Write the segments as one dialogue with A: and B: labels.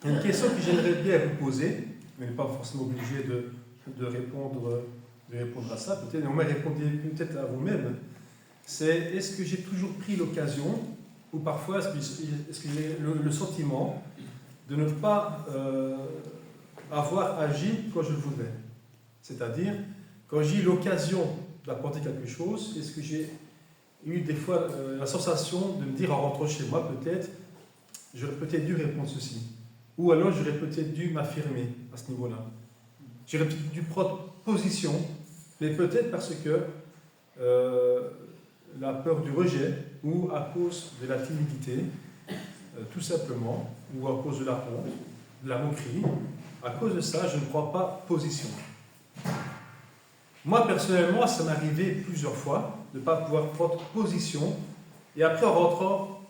A: Il y a une question que j'aimerais bien vous poser, mais n'est pas forcément obligé de répondre à ça, peut-être, mais répondez peut-être à vous-même. C'est est-ce que j'ai toujours pris l'occasion, ou parfois est-ce que j'ai le sentiment de ne pas avoir agi quand je le voudrais. C'est-à-dire, quand j'ai eu l'occasion d'apporter quelque chose, est-ce que j'ai eu des fois la sensation de me dire en rentrant chez moi, peut-être, j'aurais peut-être dû répondre ceci. Ou alors j'aurais peut-être dû m'affirmer à ce niveau-là. J'aurais peut-être dû prendre position, mais peut-être parce que la peur du rejet, ou à cause de la timidité, tout simplement, ou à cause de la honte, de la moquerie, à cause de ça, je ne prends pas position. Moi, personnellement, ça m'est arrivé plusieurs fois de ne pas pouvoir prendre position, et après, en rentrant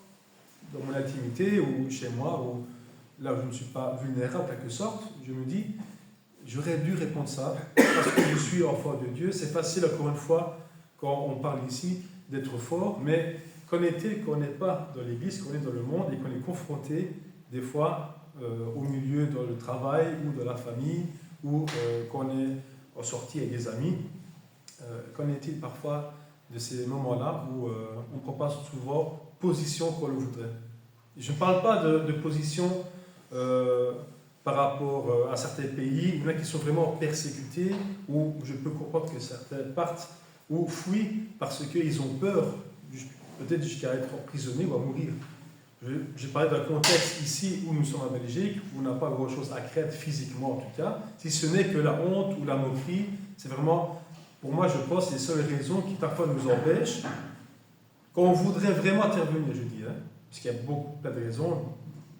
A: dans mon intimité, ou chez moi, ou là où je ne suis pas vulnérable, en quelque sorte, je me dis, j'aurais dû répondre ça, parce que je suis enfant de Dieu. C'est facile, encore une fois, quand on parle ici, d'être fort, mais quand on n'est pas dans l'église, qu'on est dans le monde, et qu'on est confronté, des fois, au milieu, dans le travail, ou dans la famille, ou qu'on est en sortie avec des amis, qu'en est-il parfois de ces moments-là où on ne prend pas souvent position qu'on le voudrait? Je ne parle pas de position par rapport à certains pays, il y en a qui sont vraiment persécutés, où je peux comprendre que certains partent ou fuient parce qu'ils ont peur, peut-être jusqu'à être emprisonnés ou à mourir. Je parlais d'un contexte ici où nous sommes en Belgique, où on n'a pas grand-chose à craindre physiquement en tout cas, si ce n'est que la honte ou la moquerie. C'est vraiment, pour moi je pense, les seules raisons qui parfois nous empêchent, quand on voudrait vraiment intervenir, je dis, parce qu'il y a plein de raisons.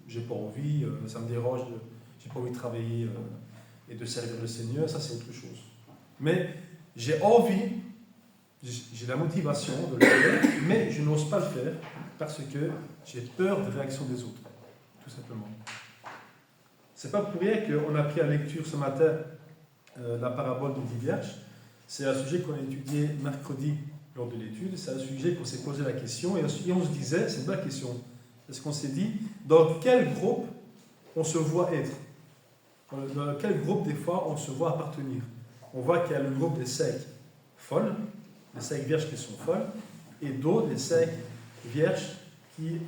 A: J'ai pas envie, ça me dérange, j'ai pas envie de travailler et de servir le Seigneur, ça c'est autre chose. Mais j'ai envie, j'ai la motivation de le faire, mais je n'ose pas le faire parce que j'ai peur de la réaction des autres, tout simplement. C'est pas pour rien qu'on a pris à lecture ce matin la parabole des 10 vierges. C'est un sujet qu'on a étudié mercredi lors de l'étude, c'est un sujet qu'on s'est posé la question et on se disait, c'est une bonne question, parce qu'on s'est dit, dans quel groupe on se voit être? Dans quel groupe, des fois, on se voit appartenir? On voit qu'il y a le groupe des 5 folles, les 5 vierges qui sont folles, et d'autres, les 5 vierges qui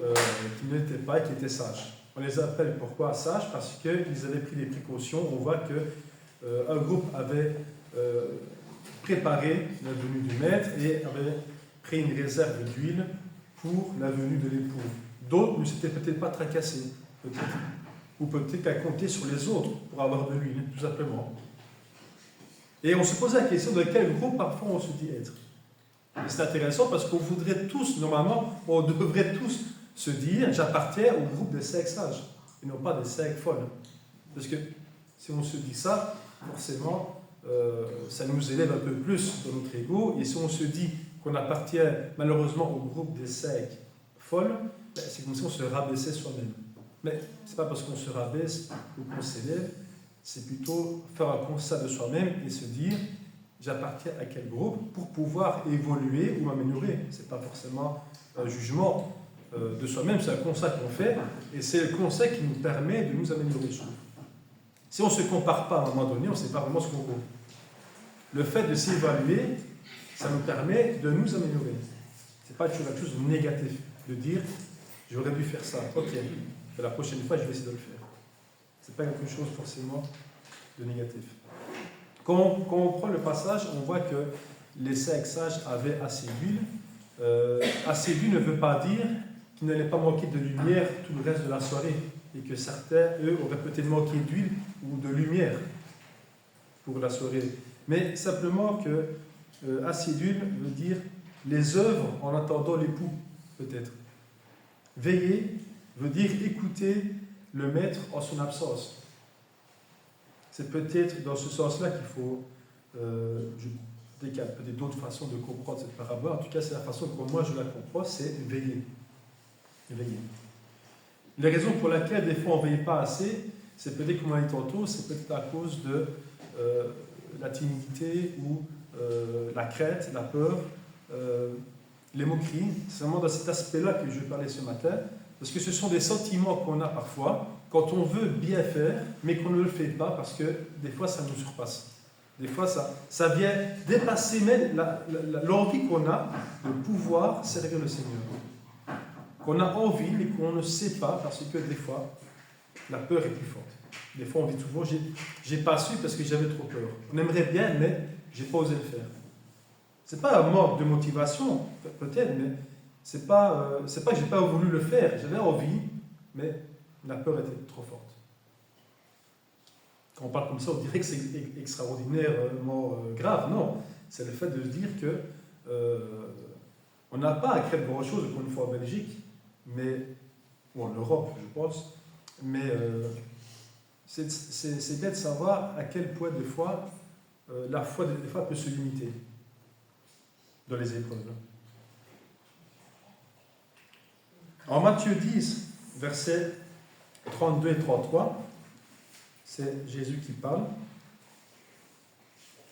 A: n'étaient pas et qui étaient sages. On les appelle pourquoi sages? Parce qu'ils avaient pris des précautions. On voit qu'un groupe avait préparé la venue du maître et avait pris une réserve d'huile pour la venue de l'époux. D'autres ne s'étaient peut-être pas tracassés, ou peut-être qu'à compter sur les autres pour avoir de l'huile, tout simplement. Et on se pose la question de quel groupe parfois on se dit être. Et c'est intéressant parce qu'on voudrait tous, normalement, on devrait tous se dire j'appartiens au groupe des 5 sages, et non pas des 5 folles. Parce que si on se dit ça, forcément, ça nous élève un peu plus dans notre ego, et si on se dit qu'on appartient malheureusement au groupe des 5 folles, c'est comme si on se rabaissait soi-même. Mais ce n'est pas parce qu'on se rabaisse ou qu'on s'élève, c'est plutôt faire un constat de soi-même et se dire j'appartiens à quel groupe pour pouvoir évoluer ou m'améliorer. Ce n'est pas forcément un jugement de soi-même, c'est un constat qu'on fait et c'est le constat qui nous permet de nous améliorer. Si on ne se compare pas à un moment donné, on ne sait pas vraiment ce qu'on vaut. Le fait de s'évaluer, ça nous permet de nous améliorer. Ce n'est pas toujours quelque chose de négatif, de dire j'aurais dû faire ça, ok, la prochaine fois je vais essayer de le faire. Ce n'est pas quelque chose forcément de négatif. Quand on prend le passage, on voit que les 5 sages avaient assez d'huile. Assez d'huile ne veut pas dire qu'il n'allait pas manquer de lumière tout le reste de la soirée, et que certains, eux, auraient peut-être manqué d'huile ou de lumière pour la soirée. Mais simplement que assez d'huile veut dire les œuvres en attendant l'époux, peut-être. Veiller veut dire écouter le maître en son absence. C'est peut-être dans ce sens-là qu'il faut... peut-être qu'il y a peut-être d'autres façons de comprendre cette parabole. En tout cas, c'est la façon dont moi je la comprends, c'est veiller. Veiller. La raison pour laquelle des fois on ne veille pas assez, c'est peut-être, comme on l'a dit tantôt, c'est peut-être à cause de la timidité ou la crainte, la peur, les moqueries. C'est vraiment dans cet aspect-là que je parlais ce matin, parce que ce sont des sentiments qu'on a parfois quand on veut bien faire, mais qu'on ne le fait pas parce que des fois ça nous surpasse. Des fois ça vient dépasser même l'envie qu'on a de pouvoir servir le Seigneur. Qu'on a envie, mais qu'on ne sait pas parce que des fois la peur est plus forte. Des fois on dit toujours, j'ai pas su parce que j'avais trop peur. On aimerait bien, mais j'ai pas osé le faire. C'est pas un manque de motivation, peut-être, mais c'est pas que j'ai pas voulu le faire. J'avais envie, mais la peur était trop forte. Quand on parle comme ça, on dirait que c'est extraordinairement grave. Non, c'est le fait de se dire que on n'a pas à craindre grand-chose, encore une fois en Belgique, ou en Europe, je pense, mais c'est bien de savoir à quel point des fois la foi des fois peut se limiter dans les épreuves. En Matthieu 10, versets 32 et 33, c'est Jésus qui parle.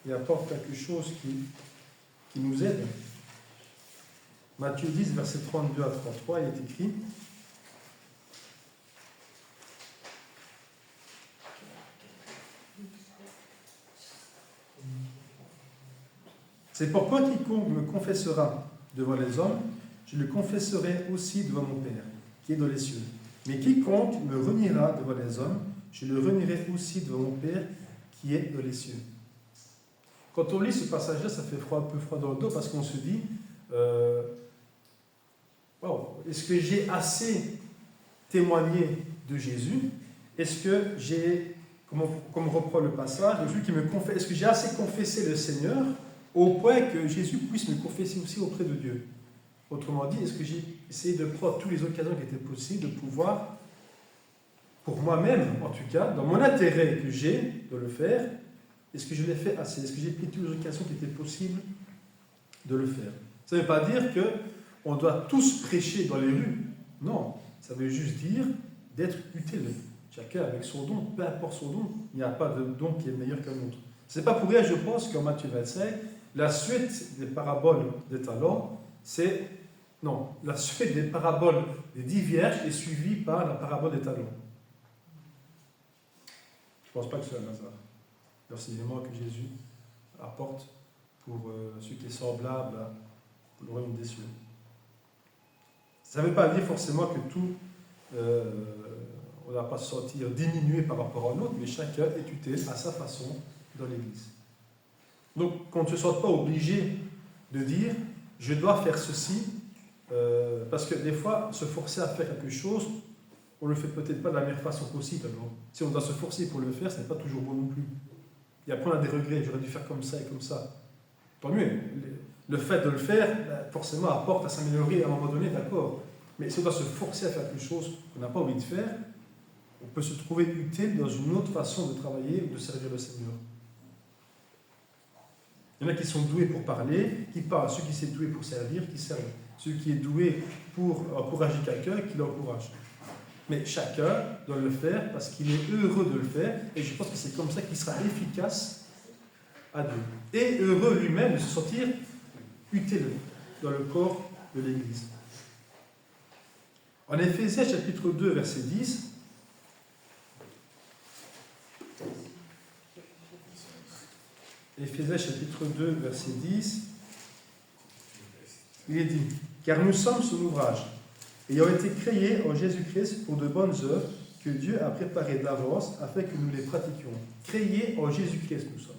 A: Il apporte quelque chose qui nous aide. Matthieu 10, versets 32 à 33, il est écrit: c'est pourquoi quiconque me confessera devant les hommes, je le confesserai aussi devant mon Père, qui est dans les cieux. Mais quiconque me reniera devant les hommes, je le renierai aussi devant mon Père, qui est dans les cieux. Quand on lit ce passage-là, ça fait un peu froid dans le dos, parce qu'on se dit, est-ce que j'ai assez témoigné de Jésus? Est-ce que j'ai, comme reprend le passage, Jésus qui me confesse, est-ce que j'ai assez confessé le Seigneur au point que Jésus puisse me confesser aussi auprès de Dieu? Autrement dit, est-ce que j'ai essayé de prendre toutes les occasions qui étaient possibles de pouvoir, pour moi-même en tout cas, dans mon intérêt que j'ai de le faire, est-ce que je l'ai fait assez? Est-ce que j'ai pris toutes les occasions qui étaient possibles de le faire? Ça ne veut pas dire qu'on doit tous prêcher dans les rues. Non, ça veut juste dire d'être utile. Chacun avec son don, peu importe son don, il n'y a pas de don qui est meilleur qu'un autre. Ce n'est pas pour rien, je pense, qu'en Matthieu 25, la suite des paraboles des talents, la suite des paraboles des 10 vierges est suivie par la parabole des talents. Je ne pense pas que c'est un hasard. L'enseignement que Jésus apporte pour ce qui est semblable à le royaume des cieux. Ça ne veut pas dire forcément que tout, on ne va pas se sentir diminué par rapport à l'autre, mais chacun est utile à sa façon dans l'Église. Donc, qu'on ne se sente pas obligé de dire « je dois faire ceci », parce que des fois, se forcer à faire quelque chose, on ne le fait peut-être pas de la meilleure façon possible. Alors, si on doit se forcer pour le faire, ce n'est pas toujours bon non plus. Et après, on a des regrets, j'aurais dû faire comme ça et comme ça. Tant mieux, le fait de le faire, forcément, apporte à s'améliorer à un moment donné, d'accord. Mais si on doit se forcer à faire quelque chose qu'on n'a pas envie de faire, on peut se trouver utile dans une autre façon de travailler ou de servir le Seigneur. Il y en a qui sont doués pour parler, qui parlent. Ceux qui sont doués pour servir, qui servent. Ceux qui sont doués pour encourager quelqu'un, qui l'encouragent. Mais chacun doit le faire parce qu'il est heureux de le faire. Et je pense que c'est comme ça qu'il sera efficace à Dieu. Et heureux lui-même de se sentir utile dans le corps de l'Église. En Éphésiens chapitre 2, verset 10, Éphésiens chapitre 2, verset 10, il est dit: car nous sommes son ouvrage, ayant été créés en Jésus-Christ pour de bonnes œuvres que Dieu a préparées d'avance afin que nous les pratiquions. Créés en Jésus-Christ, nous sommes,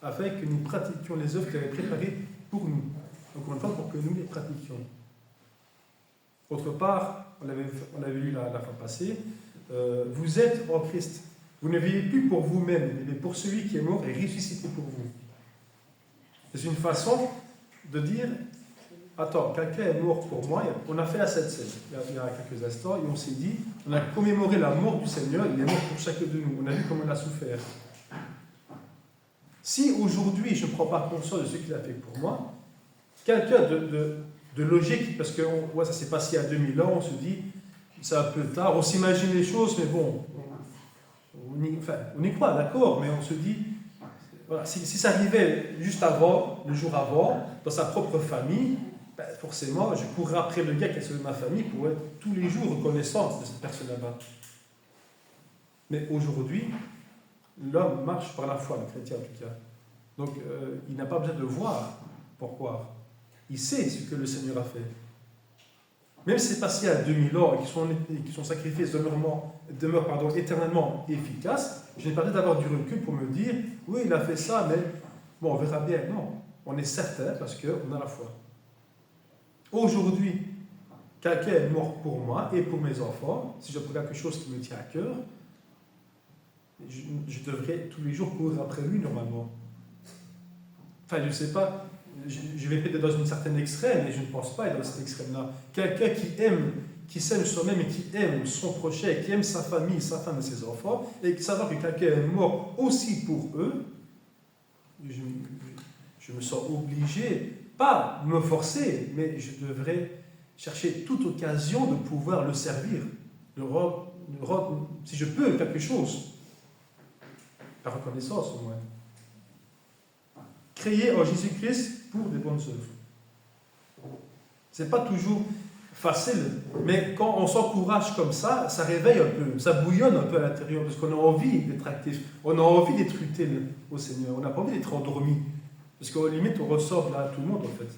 A: afin que nous pratiquions les œuvres qu'il avait préparées pour nous. Donc, on entend pour que nous les pratiquions. Autre part, on l'avait lu la fois passée, vous êtes en Christ. Vous ne vivez plus pour vous-même, mais pour celui qui est mort et ressuscité pour vous. C'est une façon de dire, attends, quelqu'un est mort pour moi. On a fait la Sainte Seine il y a quelques instants et on s'est dit, on a commémoré la mort du Seigneur, il est mort pour chacun de nous. On a vu comment il a souffert. Si aujourd'hui je ne prends pas conscience de ce qu'il a fait pour moi, quelqu'un de logique, parce que ça s'est passé il y a 2000 ans, on se dit, c'est un peu tard, on s'imagine les choses, mais bon, on y croit, d'accord, mais on se dit, voilà, si ça arrivait juste avant, le jour avant, dans sa propre famille, forcément, je courrais après le gars qui est sauvé ma famille pour être tous les jours reconnaissant de cette personne là-bas. Mais aujourd'hui, l'homme marche par la foi, le chrétien en tout cas. Donc, il n'a pas besoin de voir pour croire. Il sait ce que le Seigneur a fait. Même si c'est passé à 2000 ans et que son sacrifice demeure éternellement efficace, je n'ai pas besoin d'avoir du recul pour me dire, oui, il a fait ça, mais bon, on verra bien. Non, on est certain parce qu'on a la foi. Aujourd'hui, quelqu'un est mort pour moi et pour mes enfants. Si je prends quelque chose qui me tient à cœur, je devrais tous les jours courir après lui normalement. Enfin, je ne sais pas, je vais peut-être dans une certaine extrême, mais je ne pense pas être dans cette extrême-là. Quelqu'un qui s'aime soi-même et qui aime son prochain, qui aime sa famille, sa femme et ses enfants, et savoir que quelqu'un est mort aussi pour eux, je me sens obligé, pas me forcer, mais je devrais chercher toute occasion de pouvoir le servir, si je peux, quelque chose, la reconnaissance au moins. Créer en Jésus-Christ pour des bonnes œuvres. C'est pas toujours facile, mais quand on s'encourage comme ça réveille un peu, ça bouillonne un peu à l'intérieur, parce qu'on a envie d'être actif, on a envie d'être utile au Seigneur, on n'a pas envie d'être endormi, parce qu'au limite on ressort là à tout le monde en fait.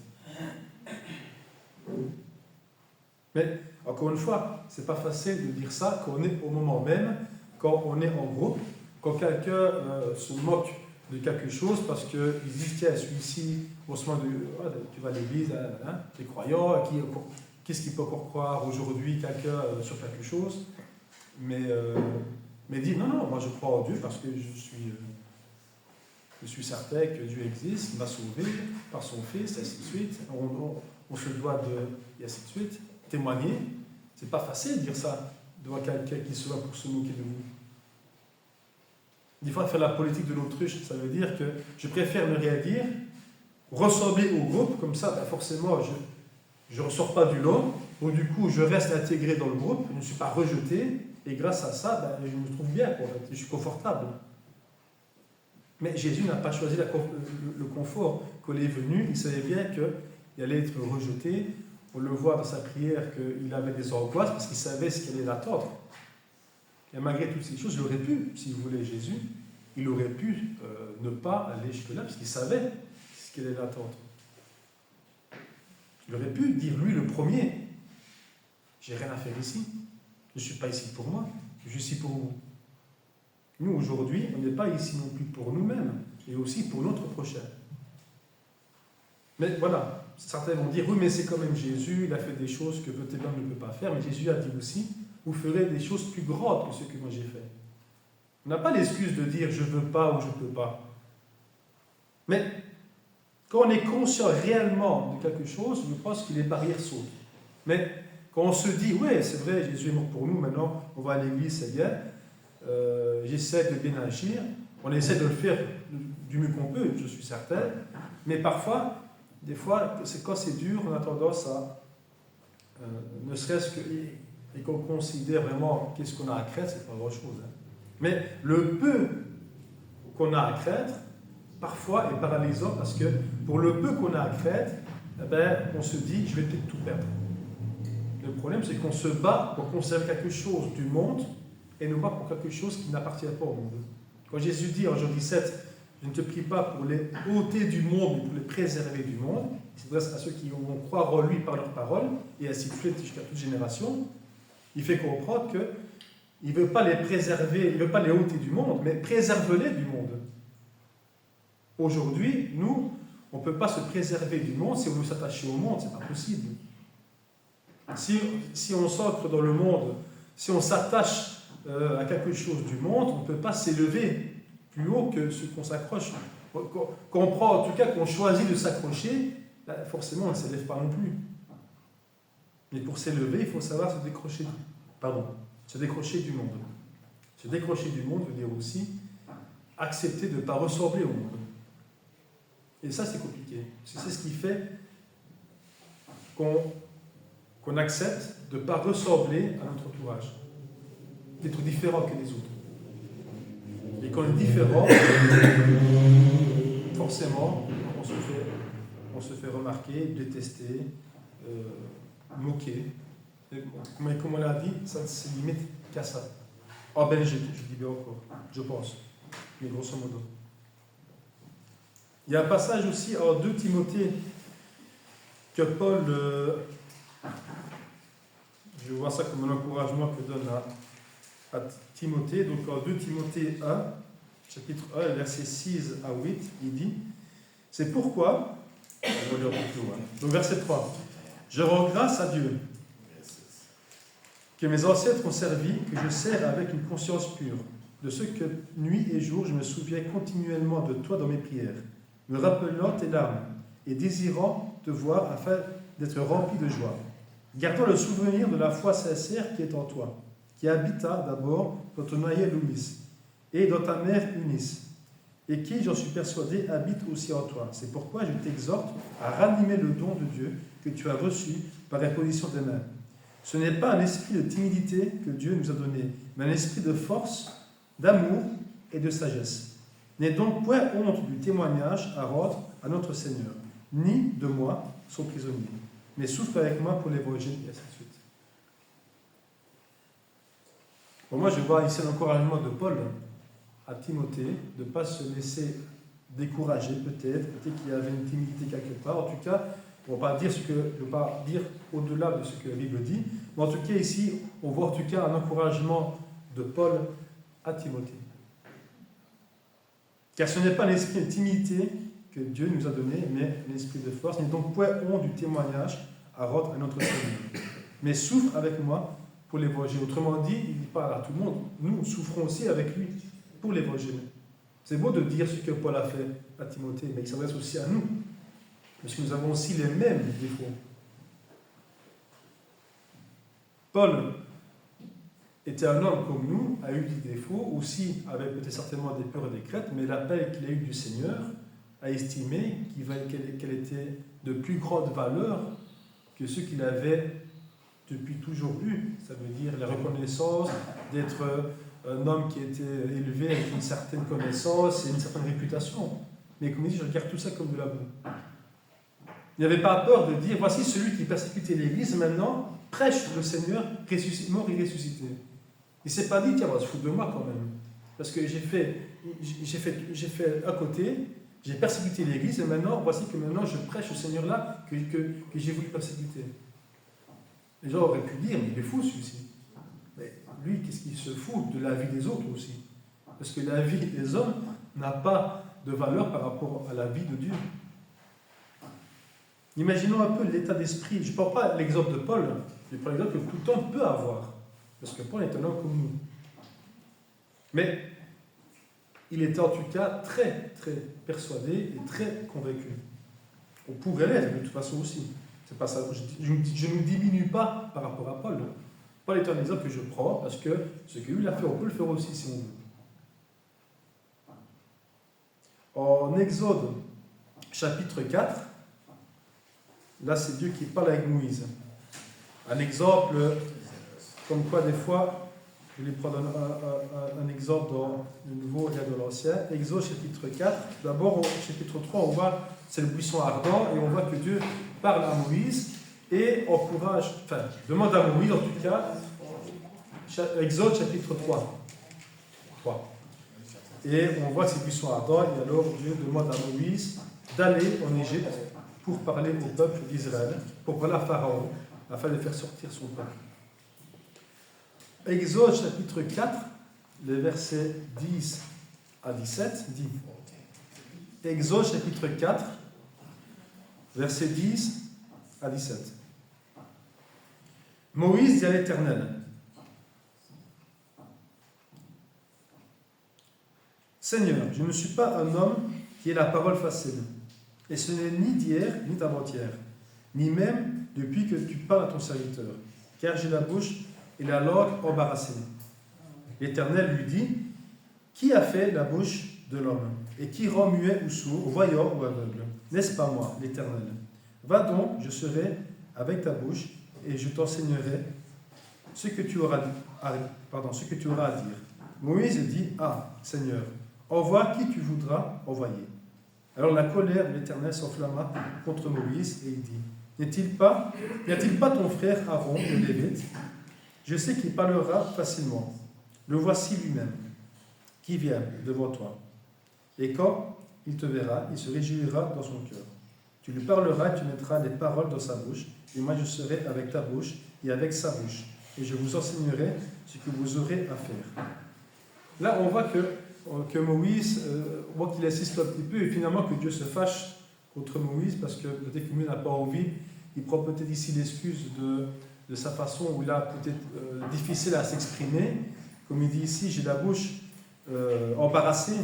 A: Mais encore une fois, c'est pas facile de dire ça quand on est au moment même, quand on est en groupe, quand quelqu'un se moque de quelque chose parce qu'il dit tiens, celui-ci, au moment tu vas à l'église, tu es croyant, qu'est-ce qu'il peut encore croire aujourd'hui quelqu'un sur quelque chose, mais dit non, moi je crois en Dieu parce que je suis certain que Dieu existe, il m'a sauvé par son Fils, et ainsi de suite, on se doit et ainsi de suite, témoigner. C'est pas facile de dire ça devant quelqu'un qui se voit pour se moquer de vous. Des fois, faire la politique de l'autruche, ça veut dire que je préfère ne rien dire, ressembler au groupe, comme ça, forcément, je ne ressors pas du lot, donc du coup, je reste intégré dans le groupe, je ne suis pas rejeté, et grâce à ça, je me trouve bien, je suis confortable. Mais Jésus n'a pas choisi le confort. Quand il est venu, il savait bien qu'il allait être rejeté. On le voit dans sa prière qu'il avait des angoisses, parce qu'il savait ce qu'il allait l'attendre. Et malgré toutes ces choses, il aurait pu, s'il voulait Jésus, il aurait pu ne pas aller jusque-là, parce qu'il savait ce qu'il allait l'attendre. Il aurait pu dire, lui le premier, j'ai rien à faire ici, je ne suis pas ici pour moi, je suis ici pour vous. Nous, aujourd'hui, on n'est pas ici non plus pour nous-mêmes, et aussi pour notre prochain. Mais voilà, certains vont dire, oui, mais c'est quand même Jésus, il a fait des choses que peut-être l'homme ne peut pas faire, mais Jésus a dit aussi, vous ferez des choses plus grandes que ce que moi j'ai fait. On n'a pas l'excuse de dire je ne veux pas ou je ne peux pas. Mais quand on est conscient réellement de quelque chose, je pense que les barrières sautent. Mais quand on se dit ouais, c'est vrai, Jésus est mort pour nous, maintenant on va à l'église, c'est bien, j'essaie de bien agir, on essaie de le faire du mieux qu'on peut, je suis certain, mais parfois, des fois, quand c'est dur, on a tendance à, ne serait-ce que, et qu'on considère vraiment qu'est-ce qu'on a à craindre, c'est pas grand-chose. Hein. Mais le peu qu'on a à craindre, parfois est paralysant parce que pour le peu qu'on a à craindre, on se dit je vais peut-être tout perdre. Le problème c'est qu'on se bat pour conserver quelque chose du monde et non pas pour quelque chose qui n'appartient pas au monde. Quand Jésus dit en Jean 17, je ne te prie pas pour les ôter du monde, mais pour les préserver du monde, il s'adresse à ceux qui vont croire en lui par leur parole et ainsi de suite jusqu'à toute génération. Il fait comprendre qu'il ne veut pas les préserver, il ne veut pas les ôter du monde, mais préserve-les du monde. Aujourd'hui, nous, on ne peut pas se préserver du monde si on veut s'attacher au monde, ce n'est pas possible. Si on s'ancre dans le monde, si on s'attache à quelque chose du monde, on ne peut pas s'élever plus haut que ce qu'on s'accroche. Qu'on choisit de s'accrocher, forcément on ne s'élève pas non plus. Mais pour s'élever, il faut savoir se décrocher du monde. Se décrocher du monde veut dire aussi accepter de ne pas ressembler au monde. Et ça, c'est compliqué. C'est ce qui fait qu'on accepte de ne pas ressembler à notre entourage, d'être différent que les autres. Et quand on est différent, forcément, on se fait remarquer, détester, moquer. Mais comme on l'a dit, ça ne se limite qu'à ça. En Belgique, je dis bien encore, je pense, mais grosso modo. Il y a un passage aussi en 2 Timothée que Paul, je vois ça comme un encouragement que donne à Timothée. Donc en 2 Timothée 1, chapitre 1, versets 6 à 8, il dit, c'est pourquoi, on va lire plus loin. Donc verset 3, je rends grâce à Dieu que mes ancêtres ont servi, que je sers avec une conscience pure, de ce que nuit et jour je me souviens continuellement de toi dans mes prières, me rappelant tes larmes et désirant te voir afin d'être rempli de joie, gardant le souvenir de la foi sincère qui est en toi, qui habita d'abord dans ton aïeul Louis et dans ta mère Eunice, et qui, j'en suis persuadé, habite aussi en toi. C'est pourquoi je t'exhorte à ranimer le don de Dieu que tu as reçu par l'imposition des mains. Ce n'est pas un esprit de timidité que Dieu nous a donné, mais un esprit de force, d'amour et de sagesse. N'aie donc point honte du témoignage à rendre à notre Seigneur, ni de moi, son prisonnier, mais souffre avec moi pour l'évangile, et ainsi de suite. Bon, moi, je vois ici l'encouragement de Paul à Timothée de ne pas se laisser décourager, peut-être qu'il y avait une timidité quelque part. En tout cas, on ne va pas dire je ne vais pas dire au-delà de ce que la Bible dit, mais en tout cas, ici, on voit en tout cas un encouragement de Paul à Timothée. Car ce n'est pas l'esprit de timidité que Dieu nous a donné, mais l'esprit de force. N'est donc point honte du témoignage à rendre à notre Seigneur, mais souffre avec moi pour l'évangile. Autrement dit, il parle à tout le monde. Nous souffrons aussi avec lui pour l'évangile. C'est beau de dire ce que Paul a fait à Timothée, mais il s'adresse aussi à nous, parce que nous avons aussi les mêmes défauts. Paul était un homme comme nous, a eu des défauts, aussi avait peut-être certainement des peurs et des craintes, mais l'appel qu'il a eu du Seigneur a estimé qu'elle était de plus grande valeur que ceux qu'il avait depuis toujours eu. Ça veut dire la reconnaissance d'être un homme qui était élevé avec une certaine connaissance et une certaine réputation. Mais comme il dit, je regarde tout ça comme de la boue. Il n'avait pas peur de dire, voici celui qui persécutait l'Église, maintenant prêche le Seigneur mort et ressuscité. Il ne s'est pas dit, tiens, on va se foutre de moi quand même. Parce que j'ai fait à côté, j'ai persécuté l'Église, et maintenant, voici que maintenant je prêche ce Seigneur-là que j'ai voulu persécuter. Les gens auraient pu dire, mais il est fou celui-ci. Mais lui, qu'est-ce qu'il se fout de la vie des autres aussi? Parce que la vie des hommes n'a pas de valeur par rapport à la vie de Dieu. Imaginons un peu l'état d'esprit. Je ne prends pas l'exemple de Paul, je prends l'exemple que tout homme peut avoir. Parce que Paul est un homme comme nous. Mais il était en tout cas très, très persuadé et très convaincu. On pourrait l'être de toute façon aussi. C'est pas ça. Je ne diminue pas par rapport à Paul. Paul est un exemple que je prends parce que ce que lui a fait, on peut le faire aussi si on veut. En Exode, chapitre 4, là c'est Dieu qui parle avec Moïse. Un exemple, comme quoi des fois, je vais prendre un exemple dans le Nouveau et dans l'Ancien. Exode, chapitre 4. D'abord, au chapitre 3, on voit c'est le buisson ardent et on voit que Dieu parle à Moïse et encourage, enfin, demande à Moïse en tout cas, Exode chapitre 3. Et on voit ces buissons ardents et alors Dieu demande à Moïse d'aller en Égypte pour parler au peuple d'Israël, pour parler à Pharaon, afin de faire sortir son peuple. Exode chapitre 4, les versets 10 à 17 dit, Exode chapitre 4, versets 10 à 17. Moïse dit à l'Éternel, Seigneur, je ne suis pas un homme qui ait la parole facile, et ce n'est ni d'hier ni d'avant-hier, ni même depuis que tu parles à ton serviteur, car j'ai la bouche et la langue embarrassée. L'Éternel lui dit, qui a fait la bouche de l'homme, et qui rend muet ou sourd, voyant ou aveugle? N'est-ce pas moi, l'Éternel? Va donc, je serai avec ta bouche, et je t'enseignerai ce que tu auras à dire. Moïse dit, ah, Seigneur, envoie qui tu voudras envoyer. Alors la colère de l'Éternel s'enflamma contre Moïse, et il dit, n'y a-t-il pas ton frère Aaron, le Lévite? Je sais qu'il parlera facilement. le voici lui-même, qui vient devant toi. Et quand il te verra, il se réjouira dans son cœur. Tu lui parleras, tu mettras des paroles dans sa bouche, et moi je serai avec ta bouche et avec sa bouche, et je vous enseignerai ce que vous aurez à faire. Là, on voit que Moïse, on voit qu'il assiste un petit peu, et finalement que Dieu se fâche contre Moïse, parce que peut-être que Moïse n'a pas envie, il prend peut-être ici l'excuse de sa façon, où il a peut-être difficile à s'exprimer. Comme il dit ici, j'ai la bouche embarrassée,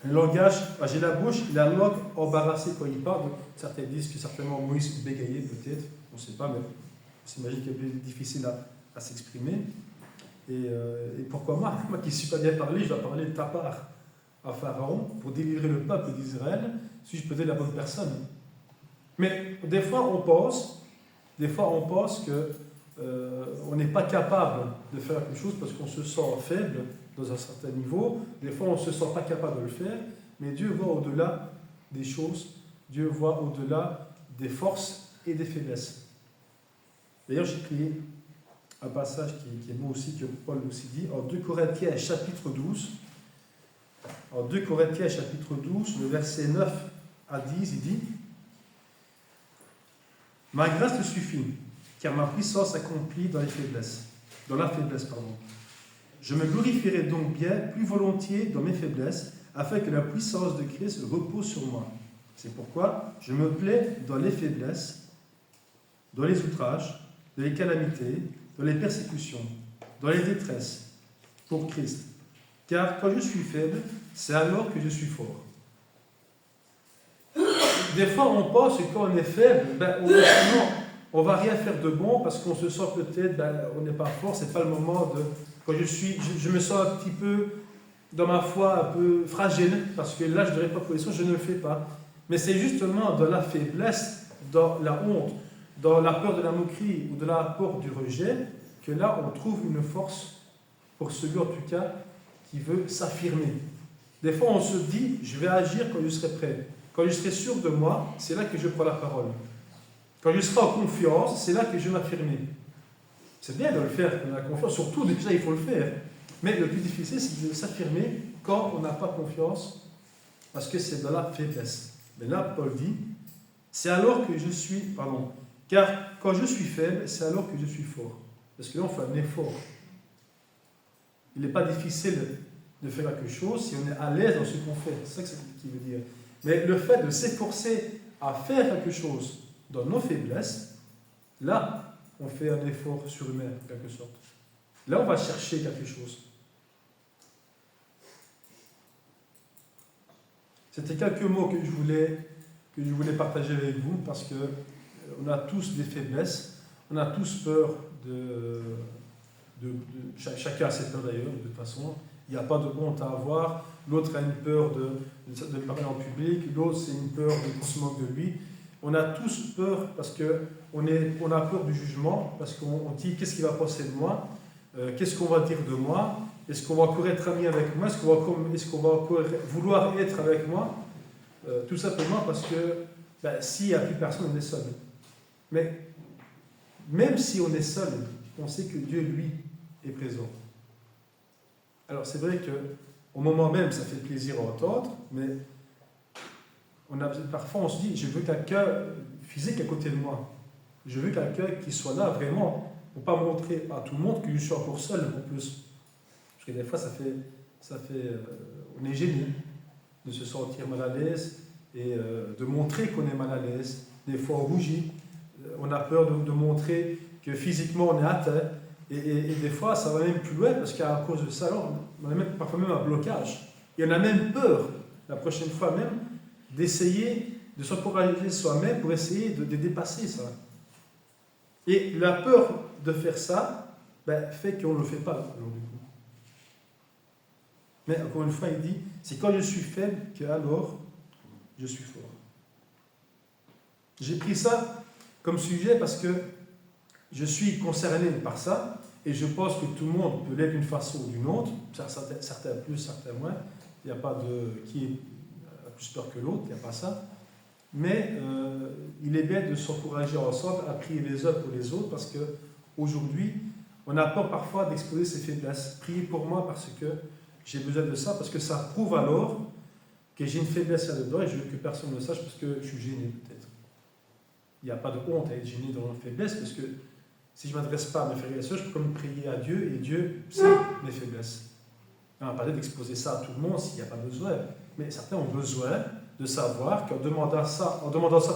A: le langage, j'ai la bouche, la langue embarrassée quand il parle. Certains disent que certainement Moïse bégayait peut-être, on ne sait pas, mais on s'imagine qu'il est plus difficile à s'exprimer. Et pourquoi moi qui ne suis pas bien parlé, je dois parler de ta part à Pharaon pour délivrer le peuple d'Israël, suis-je peut-être la bonne personne? Mais des fois on pense que on n'est pas capable de faire quelque chose parce qu'on se sent faible dans un certain niveau. Des fois on ne se sent pas capable de le faire, mais Dieu voit au-delà des choses, Dieu voit au-delà des forces et des faiblesses. D'ailleurs, j'ai pris un passage qui est beau aussi, que Paul aussi dit, en 2 Corinthiens chapitre 12. En 2 Corinthiens chapitre 12, le verset 9 à 10, il dit: Ma grâce te suffit, car ma puissance s'accomplit dans la faiblesse. Je me glorifierai donc bien plus volontiers dans mes faiblesses, afin que la puissance de Christ repose sur moi. C'est pourquoi je me plais dans les faiblesses, dans les outrages, dans les calamités, dans les persécutions, dans les détresses, pour Christ. Car quand je suis faible, c'est alors que je suis fort. Des fois, on pense que quand on est faible, on ne va rien faire de bon parce qu'on se sent peut-être, on n'est pas fort, c'est pas le moment de... Quand je me sens un petit peu, dans ma foi, un peu fragile, parce que là, je ne dirais pas position, je ne le fais pas. Mais c'est justement dans la faiblesse, dans la honte, dans la peur de la moquerie ou de la peur du rejet, que là, on trouve une force pour celui, en tout cas, qui veut s'affirmer. Des fois, on se dit, je vais agir quand je serai prêt. Quand je serai sûr de moi, c'est là que je prends la parole. Quand je serai en confiance, c'est là que je vais m'affirmer. C'est bien de le faire quand on a confiance, surtout déjà il faut le faire. Mais le plus difficile, c'est de s'affirmer quand on n'a pas confiance, parce que c'est de la faiblesse. Mais là, Paul dit, c'est alors que je suis, car quand je suis faible, c'est alors que je suis fort. Parce que là, on fait un effort. Il n'est pas difficile de faire quelque chose si on est à l'aise dans ce qu'on fait. C'est ça qu'il veut dire. Mais le fait de s'efforcer à faire quelque chose dans nos faiblesses, là, on fait un effort surhumain, en quelque sorte. Là, on va chercher quelque chose. C'était quelques mots que je voulais partager avec vous, parce que on a tous des faiblesses, on a tous peur chacun a ses peurs d'ailleurs, de toute façon. Il n'y a pas de honte à avoir. L'autre a une peur de parler en public, l'autre c'est une peur qu'on se moque de lui. On a tous peur parce qu'on a peur du jugement, parce qu'on dit qu'est-ce qui va penser de moi, qu'est-ce qu'on va dire de moi, est-ce qu'on va encore être ami avec moi, est-ce qu'on va encore vouloir être avec moi, tout simplement parce que s'il n'y a plus personne, on est seul. Mais même si on est seul, on sait que Dieu, lui, est présent. Alors c'est vrai qu'au moment même, ça fait plaisir à entendre, mais parfois on se dit, je veux quelqu'un physique à côté de moi. Je veux quelqu'un qui soit là vraiment, pour ne pas montrer à tout le monde que je suis encore seul en plus. Parce que des fois, on est gêné de se sentir mal à l'aise et de montrer qu'on est mal à l'aise. Des fois, on rougit. On a peur de montrer que physiquement, on est atteint. Et des fois, ça va même plus loin parce qu'à cause de ça, on a parfois même un blocage. Et on a même peur, la prochaine fois même, d'essayer de s'encourager soi-même pour essayer de dépasser ça. Et la peur de faire ça fait qu'on ne le fait pas. Alors, du coup. Mais encore une fois, il dit, c'est quand je suis faible que alors je suis fort. J'ai pris ça comme sujet parce que je suis concerné par ça et je pense que tout le monde peut l'être d'une façon ou d'une autre, certains plus, certains moins. Il n'y a pas de qui a plus peur que l'autre, il n'y a pas ça. Mais il est bien de s'encourager ensemble à prier les uns pour les autres parce qu'aujourd'hui, On a peur parfois d'exposer ses faiblesses. Priez pour moi parce que j'ai besoin de ça, parce que ça prouve alors que j'ai une faiblesse là-dedans et je veux que personne ne le sache parce que je suis gêné peut-être. Il n'y a pas de honte à être gêné dans une faiblesse parce que si je ne m'adresse pas à mes frères et sœurs, je peux comme prier à Dieu et Dieu sait mes faiblesses. On n'a pas d'exposer ça à tout le monde s'il n'y a pas besoin. Mais certains ont besoin de savoir qu'en demandant ça,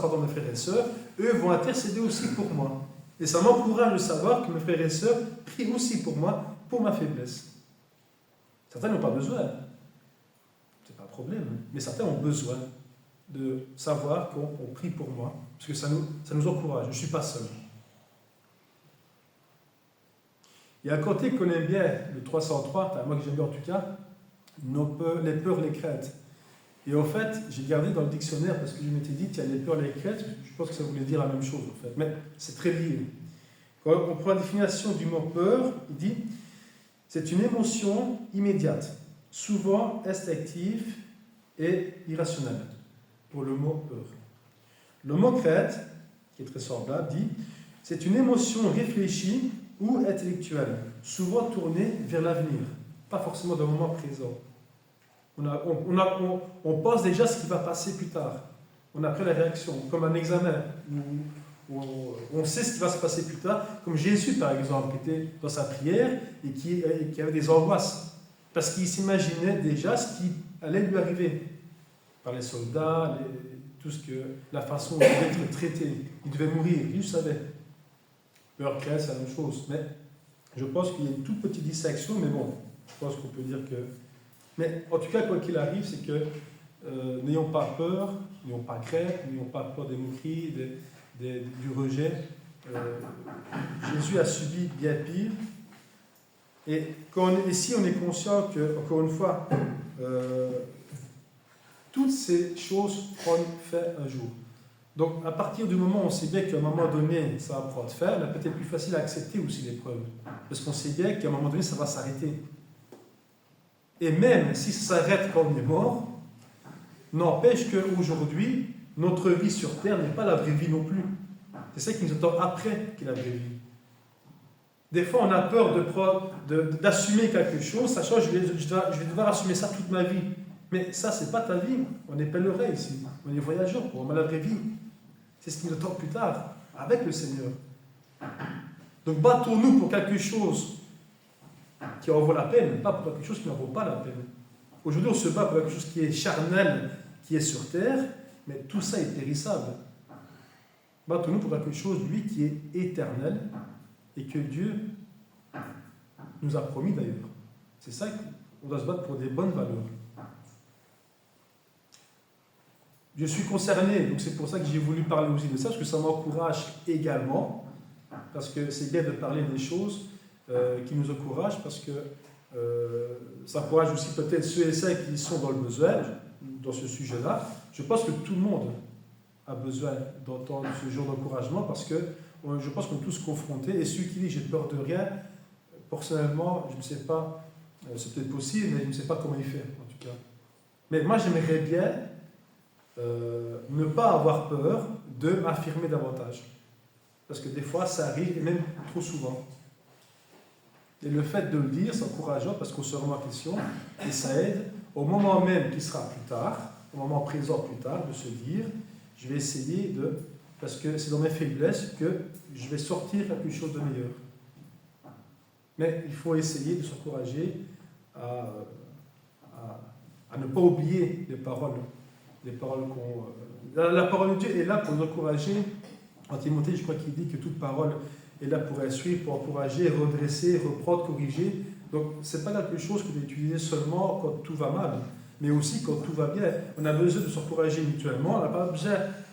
A: pardon, mes frères et sœurs, eux vont intercéder aussi pour moi. Et ça m'encourage de savoir que mes frères et sœurs prient aussi pour moi, pour ma faiblesse. Certains n'ont pas besoin. C'est pas un problème. Mais certains ont besoin de savoir qu'on prie pour moi. Parce que ça nous encourage. Je ne suis pas seul. Il y a un côté qu'on aime bien, le 303, moi que j'aime bien en tout cas, les peurs, les craintes. Et en fait, j'ai gardé dans le dictionnaire parce que je m'étais dit, tiens, les peurs, les craintes, je pense que ça voulait dire la même chose en fait. Mais c'est très lié. Quand on prend la définition du mot peur, il dit, c'est une émotion immédiate, souvent instinctive et irrationnelle, pour le mot peur. Le mot crainte, qui est très semblable, dit, c'est une émotion réfléchie ou intellectuelle, souvent tournée vers l'avenir, pas forcément dans le moment présent. On pense déjà ce qui va passer plus tard. On a pris la réaction, comme un examen, où on sait ce qui va se passer plus tard, comme Jésus par exemple, qui était dans sa prière et qui avait des angoisses, parce qu'il s'imaginait déjà ce qui allait lui arriver, par les soldats, la façon dont il devait être traité. Il devait mourir, il le savait. Peur, crainte, c'est la même chose. Mais je pense qu'il y a une toute petite distinction, mais bon, je pense qu'on peut dire que... Mais en tout cas, quoi qu'il arrive, c'est que n'ayons pas peur, n'ayons pas crainte, n'ayons pas peur des moqueries, du rejet. Jésus a subi bien pire. Et si on est conscient que, encore une fois, toutes ces choses prennent fin un jour. Donc, à partir du moment où on sait bien qu'à un moment donné, ça va prendre fin, c'est peut-être plus facile à accepter aussi l'épreuve. Parce qu'on sait bien qu'à un moment donné, ça va s'arrêter. Et même si ça s'arrête quand on est mort, n'empêche qu'aujourd'hui, notre vie sur Terre n'est pas la vraie vie non plus. C'est ça qui nous attend après qui est la vraie vie. Des fois, on a peur d'assumer quelque chose, sachant que je vais devoir assumer ça toute ma vie. Mais ça, c'est pas ta vie. On est pèlerin ici. On est voyageurs. On a la vraie vie. C'est ce qui nous attend plus tard, avec le Seigneur. Donc, battons-nous pour quelque chose qui en vaut la peine, pas pour quelque chose qui n'en vaut pas la peine. Aujourd'hui, on se bat pour quelque chose qui est charnel, qui est sur terre, mais tout ça est périssable. Battons-nous pour quelque chose, lui, qui est éternel et que Dieu nous a promis d'ailleurs. C'est ça qu'on doit se battre pour des bonnes valeurs. Je suis concerné, donc c'est pour ça que j'ai voulu parler aussi de ça, parce que ça m'encourage également, parce que c'est bien de parler des choses qui nous encouragent, parce que ça encourage aussi peut-être ceux et celles qui sont dans le besoin, dans ce sujet-là. Je pense que tout le monde a besoin d'entendre ce genre d'encouragement, parce que je pense qu'on est tous confrontés, et celui qui dit « j'ai peur de rien », personnellement, je ne sais pas, c'est peut-être possible, mais je ne sais pas comment il fait, en tout cas. Mais moi, j'aimerais bien ne pas avoir peur de m'affirmer davantage. Parce que des fois, ça arrive, et même trop souvent. Et le fait de le dire, c'est encourageant parce qu'on se remet en question et ça aide au moment même qui sera plus tard, au moment présent plus tard, de se dire, je vais essayer de... Parce que c'est dans mes faiblesses que je vais sortir quelque chose de meilleur. Mais il faut essayer de s'encourager à ne pas oublier les paroles qu'on... La parole de Dieu est là pour nous encourager. En Timothée, je crois qu'il dit que toute parole est là pour instruire, pour encourager, redresser, reprendre, corriger. Donc, ce n'est pas quelque chose que d'utiliser seulement quand tout va mal, mais aussi quand tout va bien. On a besoin de s'encourager mutuellement.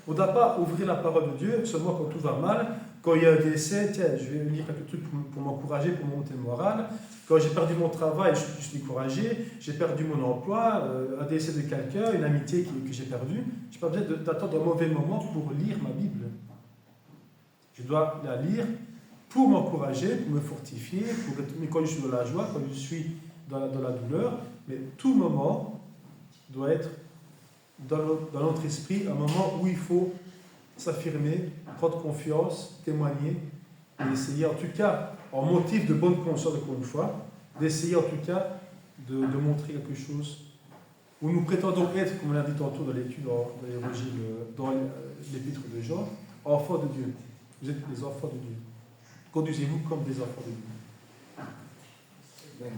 A: On ne doit pas ouvrir la parole de Dieu seulement quand tout va mal. Quand il y a un décès, tiens, je vais lire quelques trucs pour m'encourager, pour monter le moral. Quand j'ai perdu mon travail, je suis découragé. J'ai perdu mon emploi, un décès de quelqu'un, une amitié que j'ai perdue. Je n'ai pas besoin d'attendre un mauvais moment pour lire ma Bible. Je dois la lire pour m'encourager, pour me fortifier, mais quand je suis dans la joie, quand je suis dans la douleur. Mais tout moment doit être dans notre esprit un moment où il faut s'affirmer, prendre confiance, témoigner et essayer en tout cas, en motif de bonne conscience encore une fois, d'essayer en tout cas de montrer quelque chose où nous prétendons être, comme on l'a dit tantôt dans l'étude, dans l'évangile, dans l'épître de Jean, enfants de Dieu. Vous êtes des enfants de Dieu. Conduisez-vous comme des enfants de Dieu.
B: Venga.